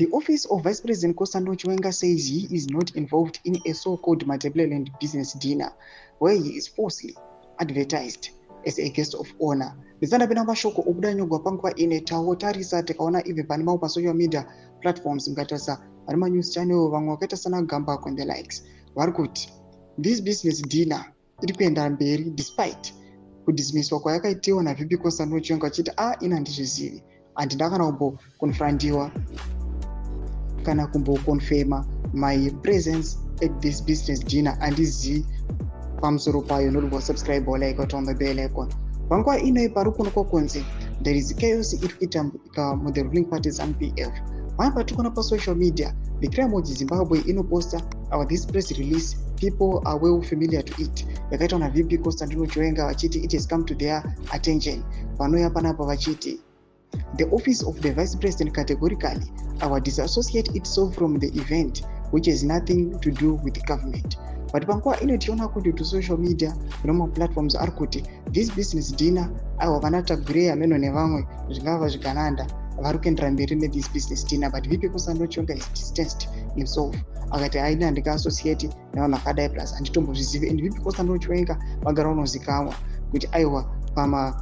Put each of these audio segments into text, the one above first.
The office of Vice President Kosando Chiwenga says he is not involved in a so-called multi-billion business dinner where he is falsely advertised as a guest of honor. Bizana bina mashoko obudanyogwa panguva ine tawotarisa tikaona even pani mau pa social media platforms ngatasa ari ma news channel vamwe wakaita sana Gamba and the likes vari kuti this business dinner iri kuenda mberi despite kudismisswa kwayakaitiwa naVP Kosando Chiwenga achiti ina handizvizivi handina kana kumbokonfrontiwa kana kumbokonfirma my presence at this business dinner handizivi pamusoro payo. Nodwa subscribe or like on the bell icon. Panguva ino pari kuno kwakunzi there is chaos iri kuitika mu the ruling party ZANU-PF. Vamwe patikona pa social media the crime of Zimbabwe inoposta this press release. People are well familiar to it. Yakaitwa naVP Kosando Chiwenga vachiti it has come to their attention. Panoya panapa vachiti the office of the vice president categorically disassociate itself from the event which has nothing to do with the government. But panguva ino tiona kuti to social media normal platforms ari kuti this business dinner vanatagurei ameno nevamwe zvingava zvikananda vari kuendera mberi this business dinner, but VP Kosando Chiwenga is distanced himself akati aina handika-associate navanhu vakadai plus handitombozvizivi. And VP Kosando Chiwenga vagara unozikamwa kuti aiwa pama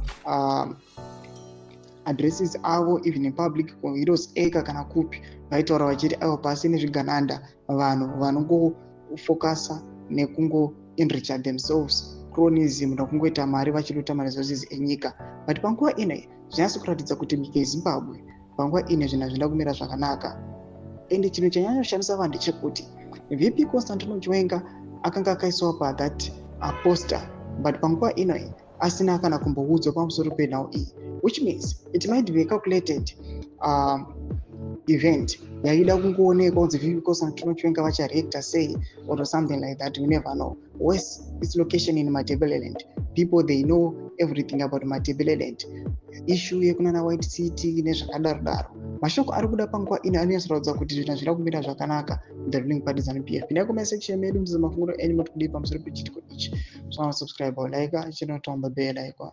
addresses avo even in public heroes eka kana kupi vaitaura vachiti aiwa pasi nezvigananda vanhu vanongofokasa nekungo enricha themselves cronism nokungoita mari vachirota maresources enyika. But panguva ino zvinasi kuratidza kuti nyika yeZimbabwe panguva ino zvinhu hazvina kumira zvakanaka. And chinhu chanyanyoshamisa vanhu ndechekuti VP Kosando Chiwenga akanga akaiswa that poster, but panguva ino asina kana kumboudzwa pamusoro penhau iyi, which means it might be a calculated event yaida kungoonekwa kunzi VP Kosando Chiwenga vachareacta sei or something like that. You never know. West its location in Matabeleland. People they know everything about Matabeleland. Issue yekunana YTSCC nezvakadaro. Mashoko ari kuda panguva ino anoratidza kuti zvinhu zviri kumira zvakanaka the ruling party ZANU-PF. Pinda kuma section medu muzamafunguro enyu mutikudipa pamusoro pechitiko ichi. So subscribe or like channel on the bell icon.